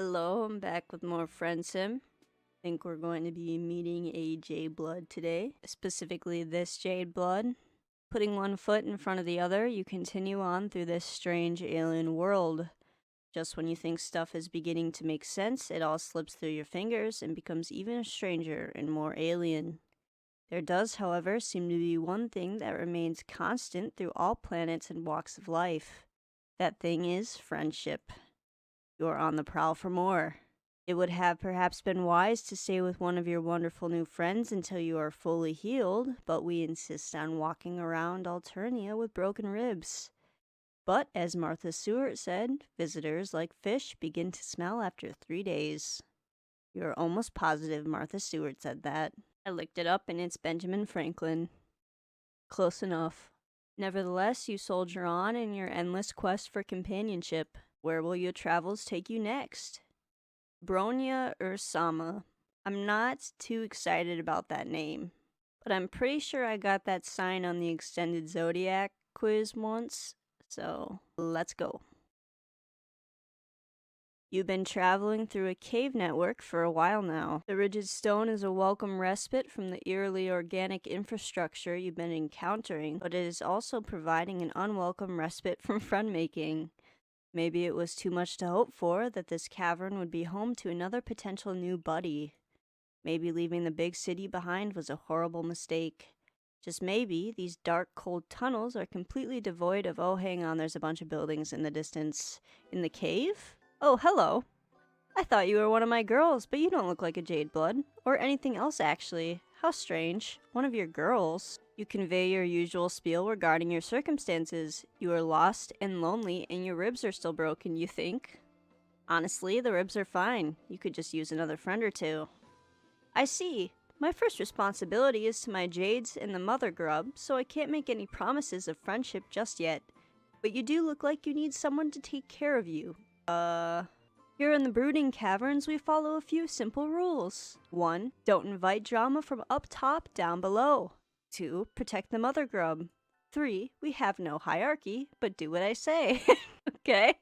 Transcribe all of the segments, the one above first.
Hello, I'm back with more Friendsim. Think we're going to be meeting a jade blood today, specifically this jade blood. Putting one foot in front of the other, you continue on through this strange alien world. Just when you think stuff is beginning to make sense, it all slips through your fingers and becomes even stranger and more alien. There does, however, seem to be one thing that remains constant through all planets and walks of life. That thing is friendship. You are on the prowl for more. It would have perhaps been wise to stay with one of your wonderful new friends until you are fully healed, but we insist on walking around Alternia with broken ribs. But, as Martha Stewart said, visitors, like fish, begin to smell after 3 days. You're almost positive Martha Stewart said that. I looked it up and it's Benjamin Franklin. Close enough. Nevertheless, you soldier on in your endless quest for companionship. Where will your travels take you next? Bronya or Sama. I'm not too excited about that name, but I'm pretty sure I got that sign on the extended Zodiac quiz once, so let's go. You've been traveling through a cave network for a while now. The rigid stone is a welcome respite from the eerily organic infrastructure you've been encountering, but it is also providing an unwelcome respite from friend making. Maybe it was too much to hope for that this cavern would be home to another potential new buddy. Maybe leaving the big city behind was a horrible mistake. Just maybe, these dark, cold tunnels are completely devoid of, oh, hang on, there's a bunch of buildings in the distance. In the cave? Oh, hello. I thought you were one of my girls, but you don't look like a jade blood. Or anything else, actually. How strange. One of your girls. You convey your usual spiel regarding your circumstances. You are lost and lonely, and your ribs are still broken, you think? Honestly, the ribs are fine. You could just use another friend or two. I see. My first responsibility is to my jades and the mother grub, so I can't make any promises of friendship just yet. But you do look like you need someone to take care of you. Here in the Brooding Caverns, we follow a few simple rules. 1. Don't invite drama from up top down below. 2. Protect the mother grub. 3. We have no hierarchy, but do what I say. Okay?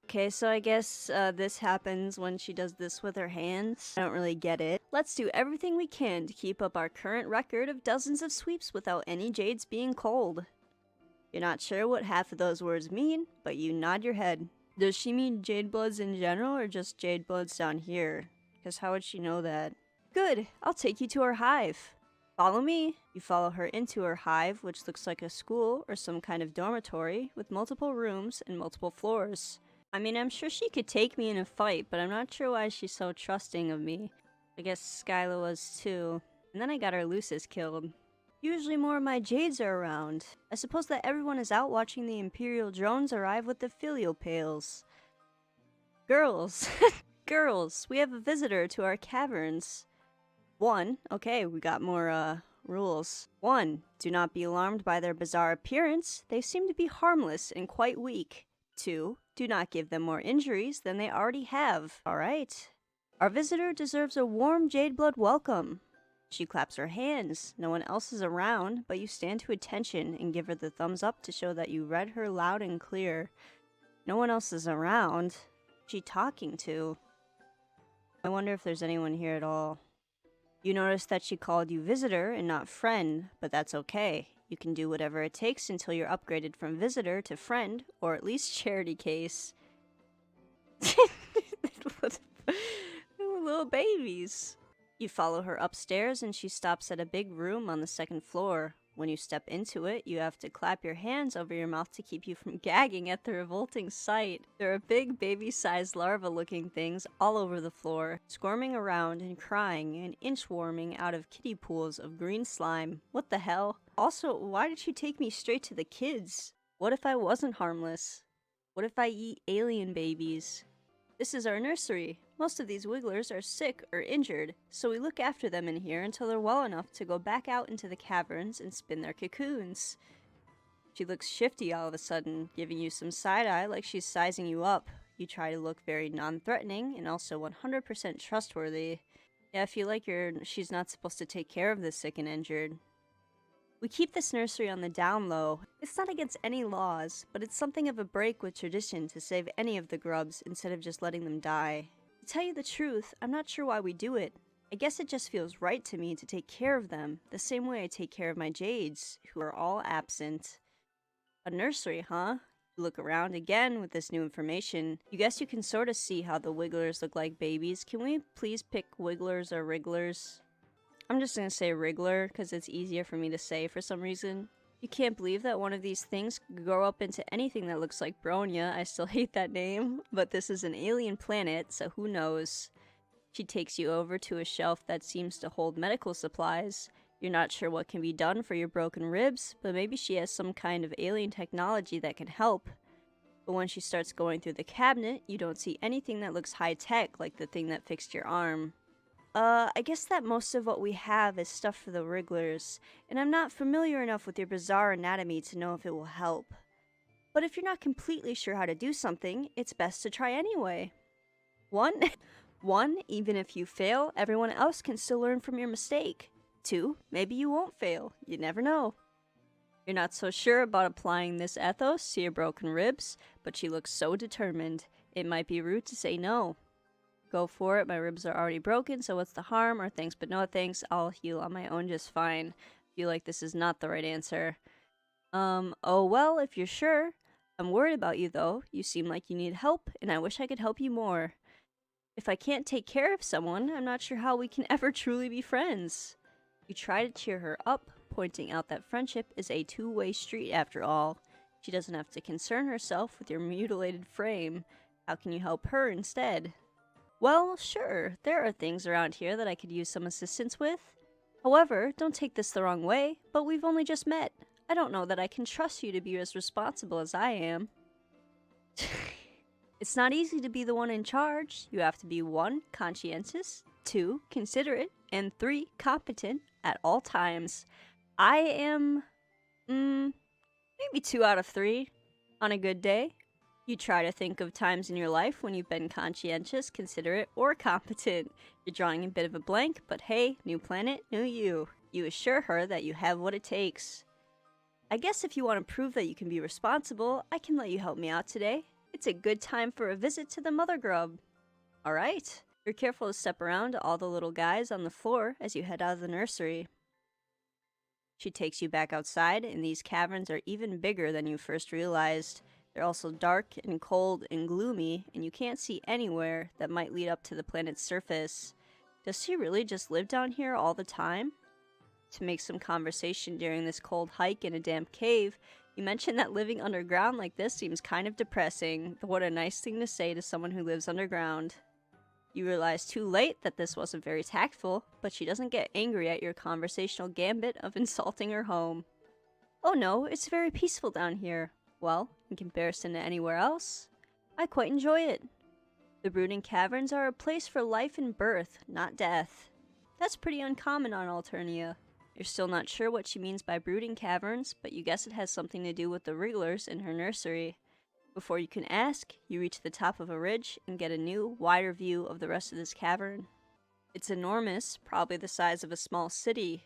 Okay, so I guess this happens when she does this with her hands. I don't really get it. Let's do everything we can to keep up our current record of dozens of sweeps without any jades being cold. You're not sure what half of those words mean, but you nod your head. Does she mean jade bloods in general or just jade bloods down here? Because how would she know that? Good, I'll take you to our hive. Follow me. You follow her into her hive, which looks like a school or some kind of dormitory with multiple rooms and multiple floors. I mean, I'm sure she could take me in a fight, but I'm not sure why she's so trusting of me. I guess Skyla was too. And then I got our Lucis killed. Usually more of my jades are around. I suppose that everyone is out watching the Imperial drones arrive with the filial pails. Girls! Girls! We have a visitor to our caverns. 1. Okay, we got more, rules. 1. Do not be alarmed by their bizarre appearance. They seem to be harmless and quite weak. 2. Do not give them more injuries than they already have. Alright. Our visitor deserves a warm jade blood welcome. She claps her hands. No one else is around, but you stand to attention and give her the thumbs up to show that you read her loud and clear. No one else is around. Who's she talking to? I wonder if there's anyone here at all. You notice that she called you visitor and not friend, but that's okay. You can do whatever it takes until you're upgraded from visitor to friend, or at least charity case. Little babies. You follow her upstairs and she stops at a big room on the 2nd floor. When you step into it, you have to clap your hands over your mouth to keep you from gagging at the revolting sight. There are big baby-sized larva-looking things all over the floor, squirming around and crying and inchworming out of kiddie pools of green slime. What the hell? Also, why did she take me straight to the kids? What if I wasn't harmless? What if I eat alien babies? This is our nursery. Most of these wigglers are sick or injured, so we look after them in here until they're well enough to go back out into the caverns and spin their cocoons. She looks shifty all of a sudden, giving you some side-eye like she's sizing you up. You try to look very non-threatening and also 100% trustworthy. Yeah, I feel like she's not supposed to take care of the sick and injured. We keep this nursery on the down low. It's not against any laws, but it's something of a break with tradition to save any of the grubs instead of just letting them die. To tell you the truth, I'm not sure why we do it. I guess it just feels right to me to take care of them, the same way I take care of my jades, who are all absent. A nursery, huh? You look around again with this new information. You guess you can sort of see how the wigglers look like babies. Can we please pick wigglers or wrigglers? I'm just gonna say wriggler because it's easier for me to say for some reason. You can't believe that one of these things could grow up into anything that looks like Bronya. I still hate that name, but this is an alien planet, so who knows. She takes you over to a shelf that seems to hold medical supplies. You're not sure what can be done for your broken ribs, but maybe she has some kind of alien technology that can help. But when she starts going through the cabinet, you don't see anything that looks high-tech like the thing that fixed your arm. I guess that most of what we have is stuff for the wrigglers, and I'm not familiar enough with your bizarre anatomy to know if it will help. But if you're not completely sure how to do something, it's best to try anyway. One, even if you fail, everyone else can still learn from your mistake. 2, maybe you won't fail. You never know. You're not so sure about applying this ethos to your broken ribs, but she looks so determined. It might be rude to say no. Go for it, my ribs are already broken, so what's the harm? Or thanks but no thanks, I'll heal on my own just fine. Feel like this is not the right answer. Oh well, if you're sure. I'm worried about you though. You seem like you need help, and I wish I could help you more. If I can't take care of someone, I'm not sure how we can ever truly be friends. You try to cheer her up, pointing out that friendship is a two-way street after all. She doesn't have to concern herself with your mutilated frame. How can you help her instead? Well, sure, there are things around here that I could use some assistance with. However, don't take this the wrong way, but we've only just met. I don't know that I can trust you to be as responsible as I am. It's not easy to be the one in charge. You have to be 1, conscientious, 2, considerate, and 3, competent at all times. I am, maybe 2 out of 3 on a good day. You try to think of times in your life when you've been conscientious, considerate, or competent. You're drawing a bit of a blank, but hey, new planet, new you. You assure her that you have what it takes. I guess if you want to prove that you can be responsible, I can let you help me out today. It's a good time for a visit to the mother grub. Alright, you're careful to step around to all the little guys on the floor as you head out of the nursery. She takes you back outside, and these caverns are even bigger than you first realized. They're also dark and cold and gloomy, and you can't see anywhere that might lead up to the planet's surface. Does she really just live down here all the time? To make some conversation during this cold hike in a damp cave, you mentioned that living underground like this seems kind of depressing. What a nice thing to say to someone who lives underground. You realize too late that this wasn't very tactful, but she doesn't get angry at your conversational gambit of insulting her home. Oh no, it's very peaceful down here. Well, in comparison to anywhere else, I quite enjoy it. The brooding caverns are a place for life and birth, not death. That's pretty uncommon on Alternia. You're still not sure what she means by brooding caverns, but you guess it has something to do with the wrigglers in her nursery. Before you can ask, you reach the top of a ridge and get a new, wider view of the rest of this cavern. It's enormous, probably the size of a small city.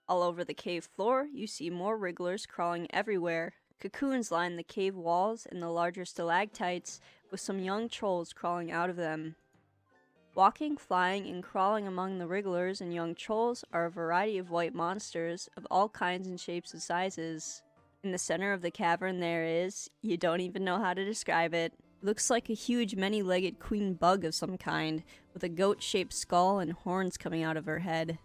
All over the cave floor, you see more wrigglers crawling everywhere. Cocoons line the cave walls and the larger stalactites, with some young trolls crawling out of them. Walking, flying, and crawling among the wrigglers and young trolls are a variety of white monsters of all kinds and shapes and sizes. In the center of the cavern there is, you don't even know how to describe it. Looks like a huge many-legged queen bug of some kind, with a goat-shaped skull and horns coming out of her head.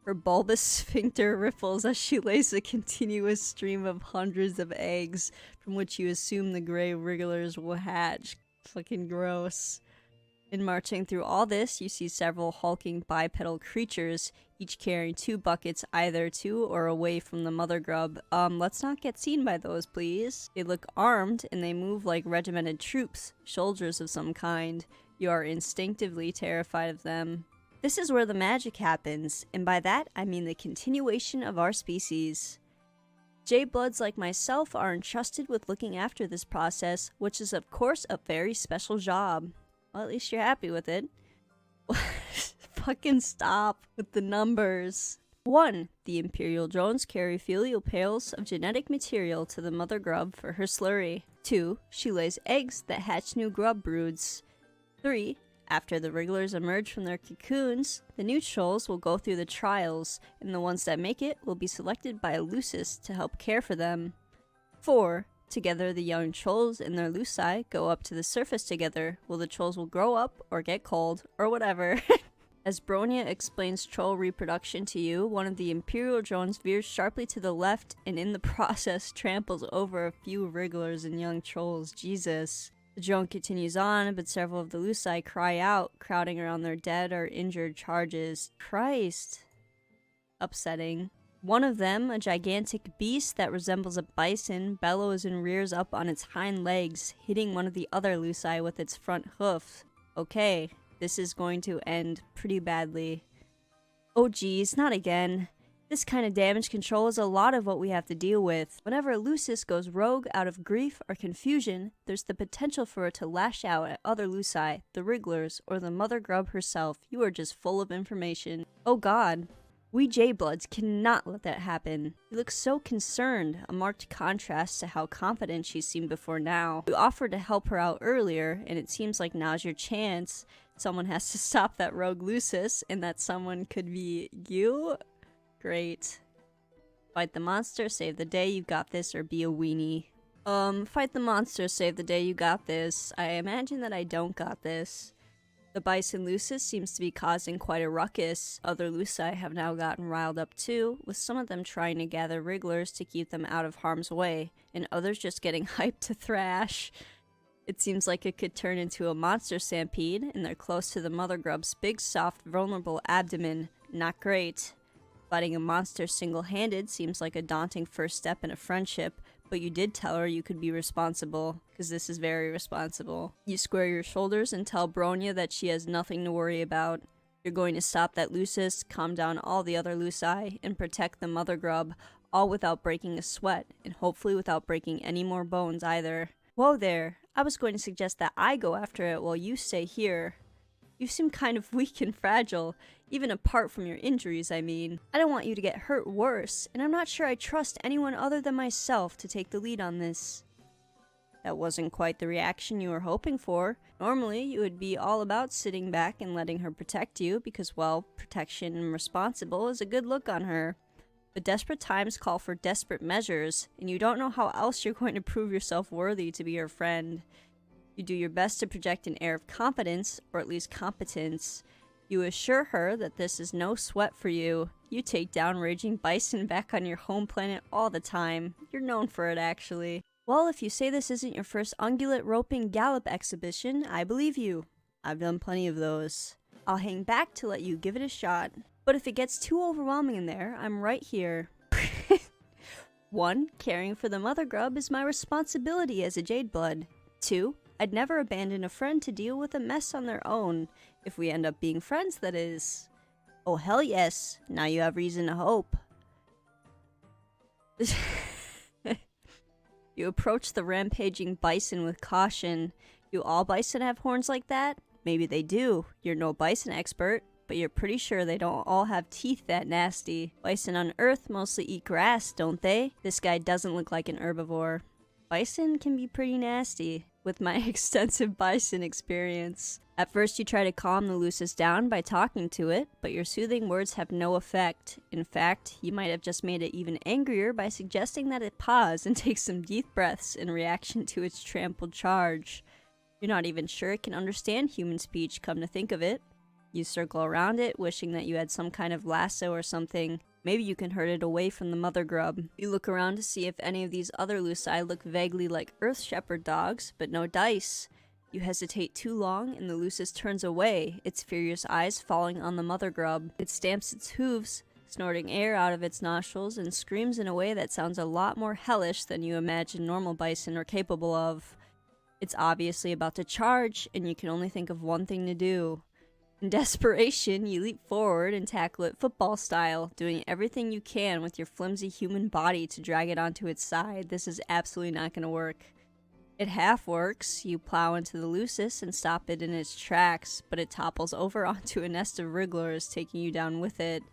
Her bulbous sphincter ripples as she lays a continuous stream of hundreds of eggs, from which you assume the gray wrigglers will hatch. Fucking gross. In marching through all this, you see several hulking bipedal creatures, each carrying 2 buckets either to or away from the mother grub. Let's not get seen by those, please. They look armed, and they move like regimented troops, soldiers of some kind. You are instinctively terrified of them. This is where the magic happens, and by that, I mean the continuation of our species. J-Bloods like myself are entrusted with looking after this process, which is of course a very special job. Well, at least you're happy with it. Fucking stop with the numbers. 1. The Imperial drones carry filial pails of genetic material to the mother grub for her slurry. 2. She lays eggs that hatch new grub broods. 3. After the wrigglers emerge from their cocoons, the new trolls will go through the trials, and the ones that make it will be selected by a lucis to help care for them. 4. Together, the young trolls and their luci go up to the surface together, while the trolls will grow up, or get cold, or whatever. As Bronya explains troll reproduction to you, one of the Imperial drones veers sharply to the left, and in the process tramples over a few wrigglers and young trolls. Jesus. The drone continues on, but several of the luci cry out, crowding around their dead or injured charges. Christ. Upsetting. One of them, a gigantic beast that resembles a bison, bellows and rears up on its hind legs, hitting one of the other luci with its front hoof. Okay, this is going to end pretty badly. Oh geez, not again. This kind of damage control is a lot of what we have to deal with. Whenever a lucis goes rogue out of grief or confusion, there's the potential for it to lash out at other luci, the wrigglers, or the mother grub herself. You are just full of information. Oh god. We J-Bloods cannot let that happen. You look so concerned, a marked contrast to how confident she seemed before now. You offered to help her out earlier, and it seems like now's your chance. Someone has to stop that rogue lucis, and that someone could be you? Great. Fight the monster, save the day, you got this, or be a weenie. Fight the monster, save the day, you got this. I imagine that I don't got this. The bison lucis seems to be causing quite a ruckus. Other luci have now gotten riled up too, with some of them trying to gather wrigglers to keep them out of harm's way, and others just getting hyped to thrash. It seems like it could turn into a monster stampede, and they're close to the mother grub's big, soft, vulnerable abdomen. Not great. Fighting a monster single-handed seems like a daunting first step in a friendship, but you did tell her you could be responsible, because this is very responsible. You square your shoulders and tell Bronya that she has nothing to worry about. You're going to stop that lucis, calm down all the other luci, and protect the mother grub, all without breaking a sweat, and hopefully without breaking any more bones either. Whoa there, I was going to suggest that I go after it while you stay here. You seem kind of weak and fragile, even apart from your injuries, I mean. I don't want you to get hurt worse, and I'm not sure I trust anyone other than myself to take the lead on this. That wasn't quite the reaction you were hoping for. Normally, you would be all about sitting back and letting her protect you, because, well, protection and responsible is a good look on her. But desperate times call for desperate measures, and you don't know how else you're going to prove yourself worthy to be her friend. You do your best to project an air of confidence, or at least competence. You assure her that this is no sweat for you. You take down raging bison back on your home planet all the time. You're known for it, actually. Well, if you say this isn't your first ungulate roping gallop exhibition, I believe you. I've done plenty of those. I'll hang back to let you give it a shot. But if it gets too overwhelming in there, I'm right here. 1. Caring for the mother grub is my responsibility as a Jade Blood. 2. I'd never abandon a friend to deal with a mess on their own. If we end up being friends, that is. Oh hell yes, now you have reason to hope. You approach the rampaging bison with caution. Do all bison have horns like that? Maybe they do. You're no bison expert, but you're pretty sure they don't all have teeth that nasty. Bison on Earth mostly eat grass, don't they? This guy doesn't look like an herbivore. Bison can be pretty nasty, with my extensive bison experience. At first you try to calm the lucis down by talking to it, but your soothing words have no effect. In fact, you might have just made it even angrier by suggesting that it pause and take some deep breaths in reaction to its trampled charge. You're not even sure it can understand human speech, come to think of it. You circle around it, wishing that you had some kind of lasso or something. Maybe you can herd it away from the mother grub. You look around to see if any of these other luci look vaguely like Earth Shepherd dogs, but no dice. You hesitate too long, and the lucis turns away, its furious eyes falling on the mother grub. It stamps its hooves, snorting air out of its nostrils, and screams in a way that sounds a lot more hellish than you imagine normal bison are capable of. It's obviously about to charge, and you can only think of one thing to do. In desperation, you leap forward and tackle it football style, doing everything you can with your flimsy human body to drag it onto its side. This is absolutely not going to work. It half works. You plow into the lucis and stop it in its tracks, but it topples over onto a nest of wrigglers, taking you down with it.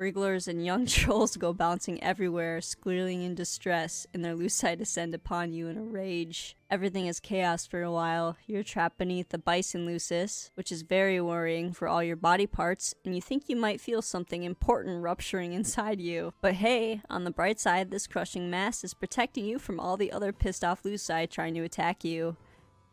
Wrigglers and young trolls go bouncing everywhere, squealing in distress, and their Lucii descend upon you in a rage. Everything is chaos for a while. You're trapped beneath the bison Lucis, which is very worrying for all your body parts, and you think you might feel something important rupturing inside you. But hey, on the bright side, this crushing mass is protecting you from all the other pissed off Lucii trying to attack you.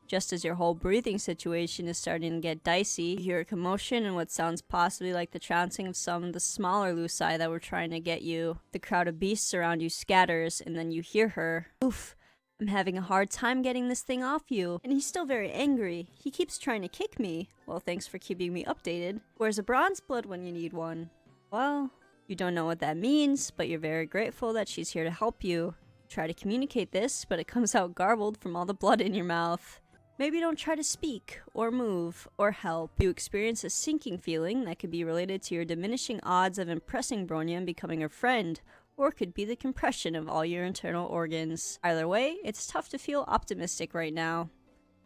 Just as your whole breathing situation is starting to get dicey, you hear a commotion and what sounds possibly like the trouncing of some of the smaller Lucii that were trying to get you. The crowd of beasts around you scatters, and then you hear her. Oof, I'm having a hard time getting this thing off you. And he's still very angry. He keeps trying to kick me. Well, thanks for keeping me updated. Where's a bronze blood when you need one? Well, you don't know what that means, but you're very grateful that she's here to help you. You try to communicate this, but it comes out garbled from all the blood in your mouth. Maybe don't try to speak, or move, or help. You experience a sinking feeling that could be related to your diminishing odds of impressing Bronya and becoming her friend, or it could be the compression of all your internal organs. Either way, it's tough to feel optimistic right now.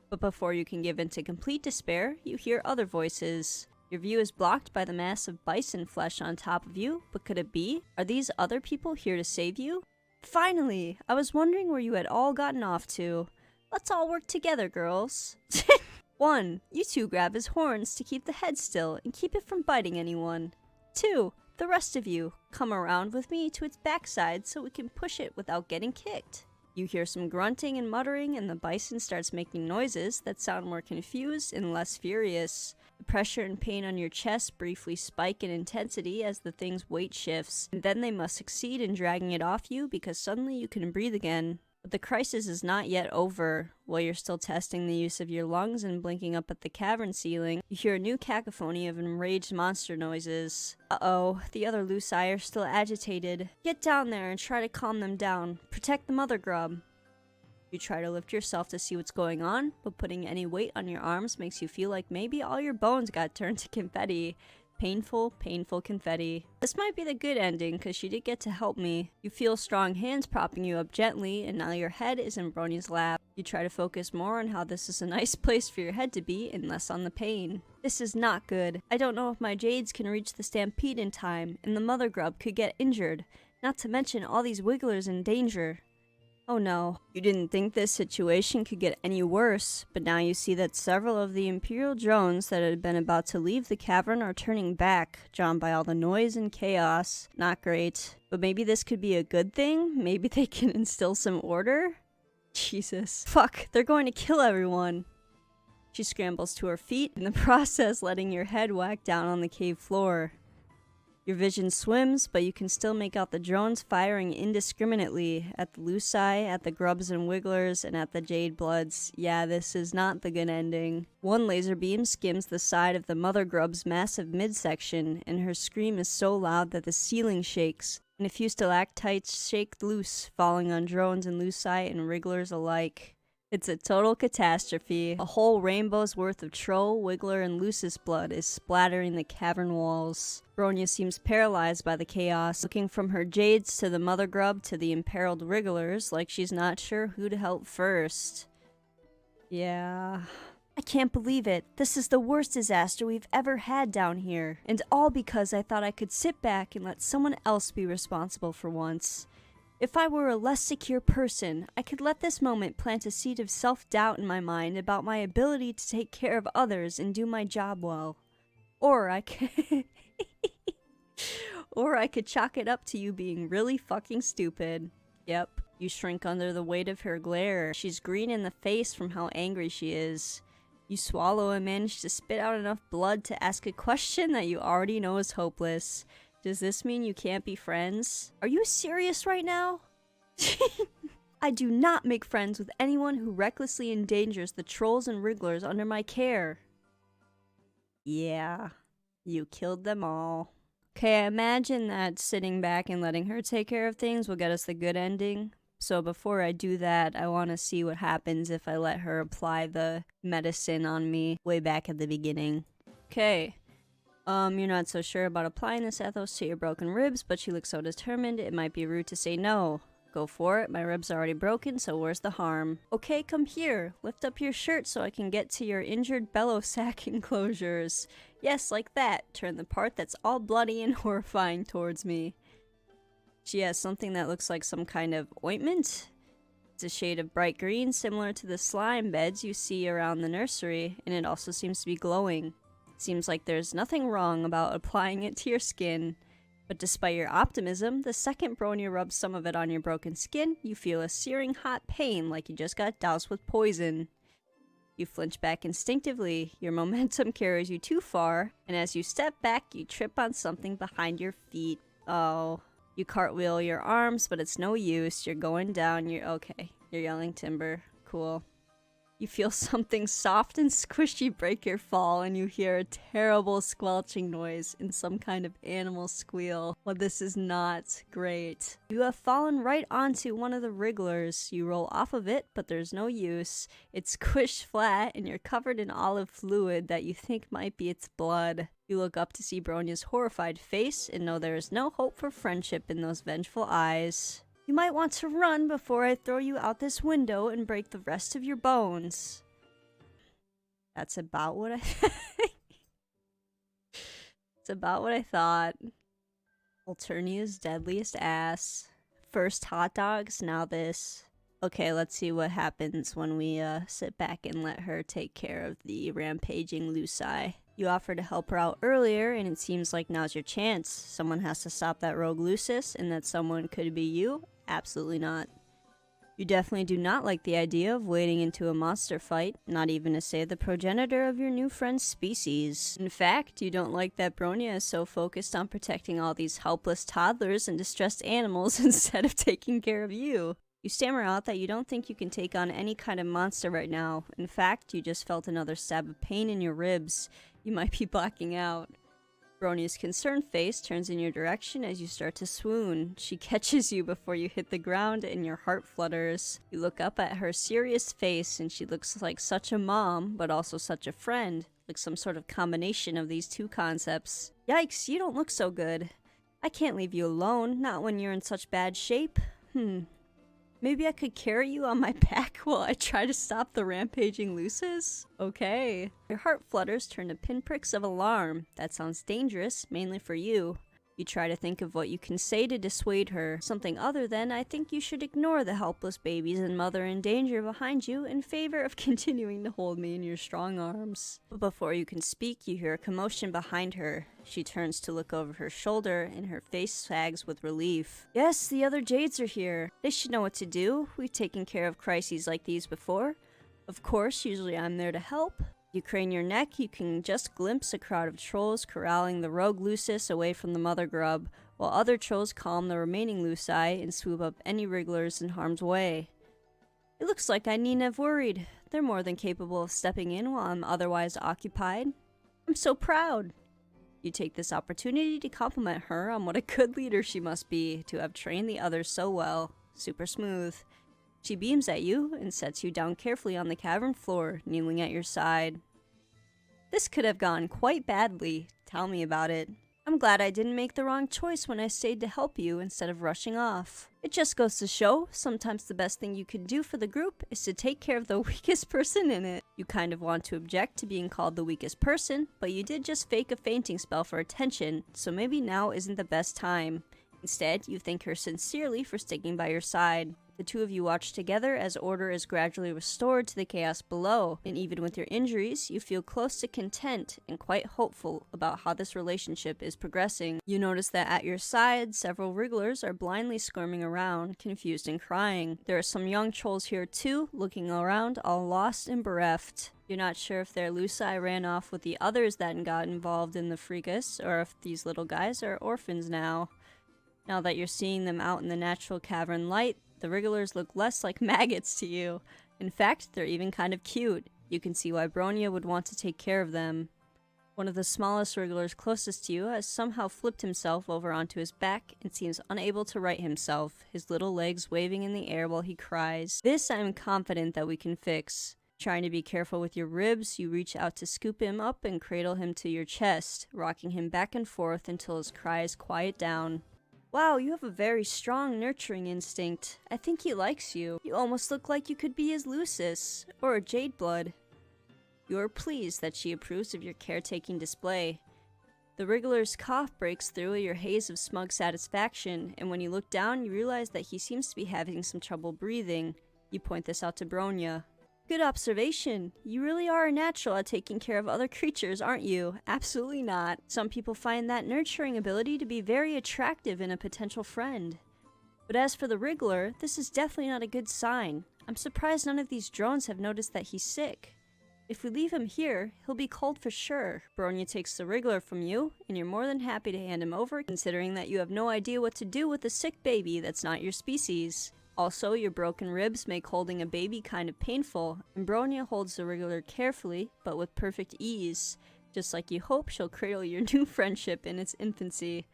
But before you can give in to complete despair, you hear other voices. Your view is blocked by the mass of bison flesh on top of you, but could it be? Are these other people here to save you? Finally! I was wondering where you had all gotten off to. Let's all work together, girls. 1. You two grab his horns to keep the head still and keep it from biting anyone. 2. The rest of you, come around with me to its backside so we can push it without getting kicked. You hear some grunting and muttering, and the bison starts making noises that sound more confused and less furious. The pressure and pain on your chest briefly spike in intensity as the thing's weight shifts, and then they must succeed in dragging it off you because suddenly you can breathe again. But the crisis is not yet over. While you're still testing the use of your lungs and blinking up at the cavern ceiling, you hear a new cacophony of enraged monster noises. Uh-oh, the other Lucii are still agitated. Get down there and try to calm them down. Protect the mother grub. You try to lift yourself to see what's going on, but putting any weight on your arms makes you feel like maybe all your bones got turned to confetti. Painful, painful confetti. This might be the good ending, cause she did get to help me. You feel strong hands propping you up gently, and now your head is in Bronya's lap. You try to focus more on how this is a nice place for your head to be, and less on the pain. This is not good. I don't know if my jades can reach the stampede in time, and the mother grub could get injured. Not to mention all these wigglers in danger. Oh no, you didn't think this situation could get any worse, but now you see that several of the Imperial drones that had been about to leave the cavern are turning back, drawn by all the noise and chaos. Not great. But maybe this could be a good thing? Maybe they can instill some order? Jesus. Fuck, they're going to kill everyone. She scrambles to her feet, in the process letting your head whack down on the cave floor. Your vision swims, but you can still make out the drones firing indiscriminately at the Lucii, at the grubs and wigglers, and at the jade bloods. Yeah, this is not the good ending. One laser beam skims the side of the mother grub's massive midsection, and her scream is so loud that the ceiling shakes, and a few stalactites shake loose, falling on drones and Lucii and wrigglers alike. It's a total catastrophe. A whole rainbow's worth of troll, wiggler, and Lucis blood is splattering the cavern walls. Bronya seems paralyzed by the chaos, looking from her jades to the mother grub to the imperiled wrigglers like she's not sure who to help first. Yeah. I can't believe it. This is the worst disaster we've ever had down here. And all because I thought I could sit back and let someone else be responsible for once. If I were a less secure person, I could let this moment plant a seed of self-doubt in my mind about my ability to take care of others and do my job well. Or I could... Or I could chalk it up to you being really fucking stupid. Yep, you shrink under the weight of her glare. She's green in the face from how angry she is. You swallow and manage to spit out enough blood to ask a question that you already know is hopeless. Does this mean you can't be friends? Are you serious right now? I do not make friends with anyone who recklessly endangers the trolls and wrigglers under my care. Yeah, you killed them all. Okay, I imagine that sitting back and letting her take care of things will get us the good ending. So before I do that, I want to see what happens if I let her apply the medicine on me way back at the beginning. Okay. You're not so sure about applying this ethos to your broken ribs, but you look so determined, it might be rude to say no. Go for it, my rib's already broken, so where's the harm? Okay, come here. Lift up your shirt so I can get to your injured bellow sac enclosures. Yes, like that. Turn the part that's all bloody and horrifying towards me. She has something that looks like some kind of ointment. It's a shade of bright green, similar to the slime beds you see around the nursery, and it also seems to be glowing. Seems like there's nothing wrong about applying it to your skin. But despite your optimism, the second Bronya rubs some of it on your broken skin, you feel a searing hot pain like you just got doused with poison. You flinch back instinctively, your momentum carries you too far, and as you step back, you trip on something behind your feet. Oh. You cartwheel your arms, but it's no use, you're going down, okay. You're yelling timber. Cool. You feel something soft and squishy break your fall, and you hear a terrible squelching noise and some kind of animal squeal. Well, this is not great. You have fallen right onto one of the wrigglers. You roll off of it, but there's no use. It's squished flat, and you're covered in olive fluid that you think might be its blood. You look up to see Bronya's horrified face and know there is no hope for friendship in those vengeful eyes. You might want to run before I throw you out this window and break the rest of your bones. That's about what I It's about what I thought. Alternia's deadliest ass. First hot dogs, now this. Okay, let's see what happens when we sit back and let her take care of the rampaging Luci. You offered to help her out earlier, and it seems like now's your chance. Someone has to stop that rogue Lucis, and that someone could be you? Absolutely not. You definitely do not like the idea of wading into a monster fight, not even to save the progenitor of your new friend's species. In fact, you don't like that Bronya is so focused on protecting all these helpless toddlers and distressed animals instead of taking care of you. You stammer out that you don't think you can take on any kind of monster right now. In fact, you just felt another stab of pain in your ribs. You might be blacking out. Bronya's concerned face turns in your direction as you start to swoon. She catches you before you hit the ground and your heart flutters. You look up at her serious face and she looks like such a mom, but also such a friend. Like some sort of combination of these two concepts. Yikes, you don't look so good. I can't leave you alone, not when you're in such bad shape. Maybe I could carry you on my back while I try to stop the rampaging Lucis? Okay. Your heart flutters turn to pinpricks of alarm. That sounds dangerous, mainly for you. You try to think of what you can say to dissuade her. Something other than, I think you should ignore the helpless babies and mother in danger behind you in favor of continuing to hold me in your strong arms. But before you can speak, you hear a commotion behind her. She turns to look over her shoulder, and her face sags with relief. Yes, the other Jades are here. They should know what to do. We've taken care of crises like these before. Of course, usually I'm there to help. You crane your neck, you can just glimpse a crowd of trolls corralling the rogue Lucis away from the mother grub, while other trolls calm the remaining Luci and swoop up any wrigglers in harm's way. It looks like I needn't have worried. They're more than capable of stepping in while I'm otherwise occupied. I'm so proud. You take this opportunity to compliment her on what a good leader she must be to have trained the others so well. Super smooth. She beams at you and sets you down carefully on the cavern floor, kneeling at your side. This could have gone quite badly. Tell me about it. I'm glad I didn't make the wrong choice when I stayed to help you instead of rushing off. It just goes to show, sometimes the best thing you can do for the group is to take care of the weakest person in it. You kind of want to object to being called the weakest person, but you did just fake a fainting spell for attention, so maybe now isn't the best time. Instead, you thank her sincerely for sticking by your side. The two of you watch together as order is gradually restored to the chaos below, and even with your injuries, you feel close to content and quite hopeful about how this relationship is progressing. You notice that at your side, several wrigglers are blindly squirming around, confused and crying. There are some young trolls here too, looking around, all lost and bereft. You're not sure if their Luci ran off with the others that got involved in the fracas, or if these little guys are orphans now. Now that you're seeing them out in the natural cavern light, the wrigglers look less like maggots to you. In fact, they're even kind of cute. You can see why Bronya would want to take care of them. One of the smallest wrigglers closest to you has somehow flipped himself over onto his back and seems unable to right himself, his little legs waving in the air while he cries. This I'm confident that we can fix. Trying to be careful with your ribs, you reach out to scoop him up and cradle him to your chest, rocking him back and forth until his cries quiet down. Wow, you have a very strong nurturing instinct. I think he likes you. You almost look like you could be his Lucis, or a Jade Blood. You are pleased that she approves of your caretaking display. The Wriggler's cough breaks through your haze of smug satisfaction, and when you look down, you realize that he seems to be having some trouble breathing. You point this out to Bronya. Good observation. You really are a natural at taking care of other creatures, aren't you? Absolutely not. Some people find that nurturing ability to be very attractive in a potential friend. But as for the Wriggler, this is definitely not a good sign. I'm surprised none of these drones have noticed that he's sick. If we leave him here, he'll be cold for sure. Bronya takes the Wriggler from you, and you're more than happy to hand him over, considering that you have no idea what to do with a sick baby that's not your species. Also, your broken ribs make holding a baby kind of painful, and Bronya holds the Wriggler carefully, but with perfect ease, just like you hope she'll cradle your new friendship in its infancy.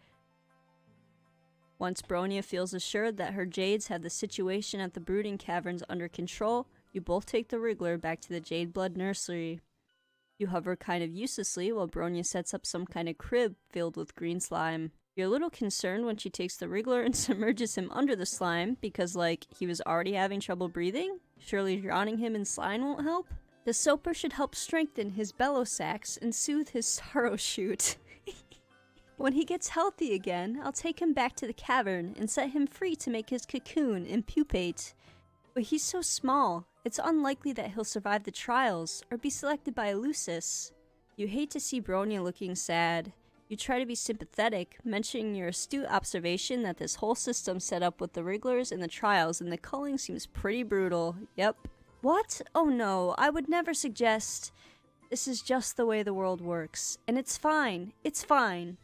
Once Bronya feels assured that her Jades have the situation at the brooding caverns under control, you both take the Wriggler back to the Jade Blood nursery. You hover kind of uselessly while Bronya sets up some kind of crib filled with green slime. You're a little concerned when she takes the Wriggler and submerges him under the slime because, like, he was already having trouble breathing? Surely drowning him in slime won't help? The soaper should help strengthen his bellow sacs and soothe his sorrow shoot. When he gets healthy again, I'll take him back to the cavern and set him free to make his cocoon and pupate. But he's so small, it's unlikely that he'll survive the trials or be selected by a Lucis. You hate to see Bronya looking sad. You try to be sympathetic, mentioning your astute observation that this whole system set up with the Wrigglers and the trials, and the culling seems pretty brutal. Yep. What? Oh no, I would never suggest. This is just the way the world works. And it's fine. It's fine.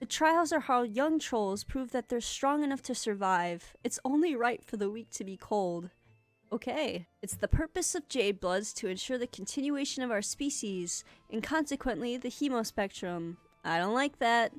The trials are how young trolls prove that they're strong enough to survive. It's only right for the weak to be cold. Okay. It's the purpose of Jade Bloods to ensure the continuation of our species, and consequently the hemospectrum. I don't like that.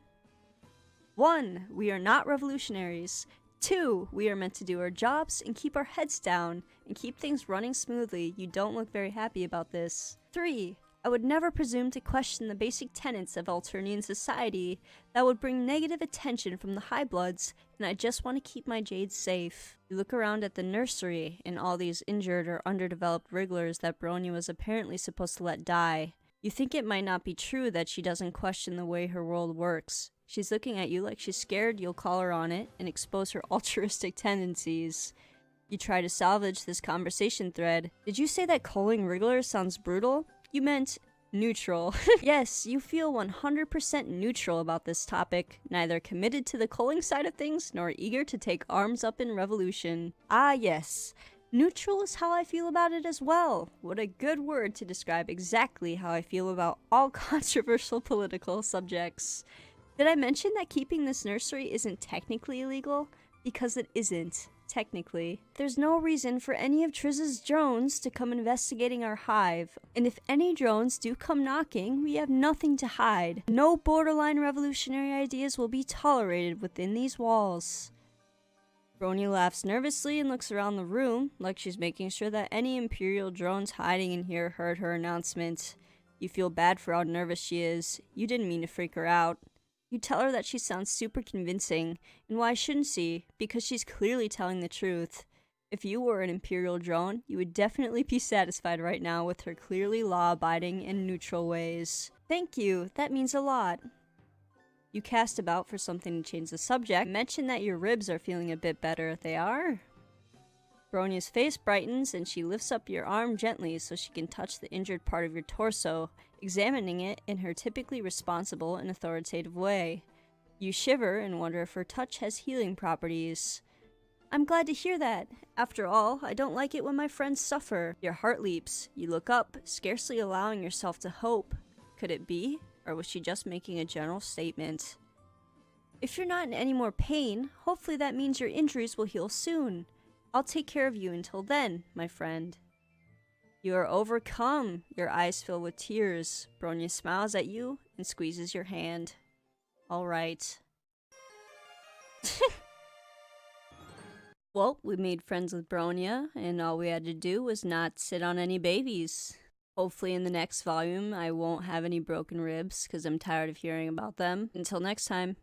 1. We are not revolutionaries. 2. We are meant to do our jobs and keep our heads down and keep things running smoothly. You don't look very happy about this. 3. I would never presume to question the basic tenets of Alternian society that would bring negative attention from the High Bloods, and I just want to keep my Jades safe. You look around at the nursery and all these injured or underdeveloped Wrigglers that Bronya was apparently supposed to let die. You think it might not be true that she doesn't question the way her world works. She's looking at you like she's scared you'll call her on it and expose her altruistic tendencies. You try to salvage this conversation thread. Did you say that culling Wrigglers sounds brutal? You meant neutral. Yes, you feel 100% neutral about this topic, neither committed to the culling side of things nor eager to take arms up in revolution. Ah yes. Neutral is how I feel about it as well. What a good word to describe exactly how I feel about all controversial political subjects. Did I mention that keeping this nursery isn't technically illegal? Because it isn't, technically. There's no reason for any of Triz's drones to come investigating our hive, and if any drones do come knocking, we have nothing to hide. No borderline revolutionary ideas will be tolerated within these walls. Bronya laughs nervously and looks around the room, like she's making sure that any Imperial drones hiding in here heard her announcement. You feel bad for how nervous she is. You didn't mean to freak her out. You tell her that she sounds super convincing, and why shouldn't she? Because she's clearly telling the truth. If you were an Imperial drone, you would definitely be satisfied right now with her clearly law-abiding and neutral ways. Thank you, that means a lot. You cast about for something to change the subject. Mention that your ribs are feeling a bit better. They are? Bronya's face brightens and she lifts up your arm gently so she can touch the injured part of your torso, examining it in her typically responsible and authoritative way. You shiver and wonder if her touch has healing properties. I'm glad to hear that. After all, I don't like it when my friends suffer. Your heart leaps. You look up, scarcely allowing yourself to hope. Could it be? Or was she just making a general statement? If you're not in any more pain, hopefully that means your injuries will heal soon. I'll take care of you until then, my friend. You are overcome. Your eyes fill with tears. Bronya smiles at you and squeezes your hand. All right. Well, we made friends with Bronya, and all we had to do was not sit on any babies. Hopefully in the next volume I won't have any broken ribs, because I'm tired of hearing about them. Until next time.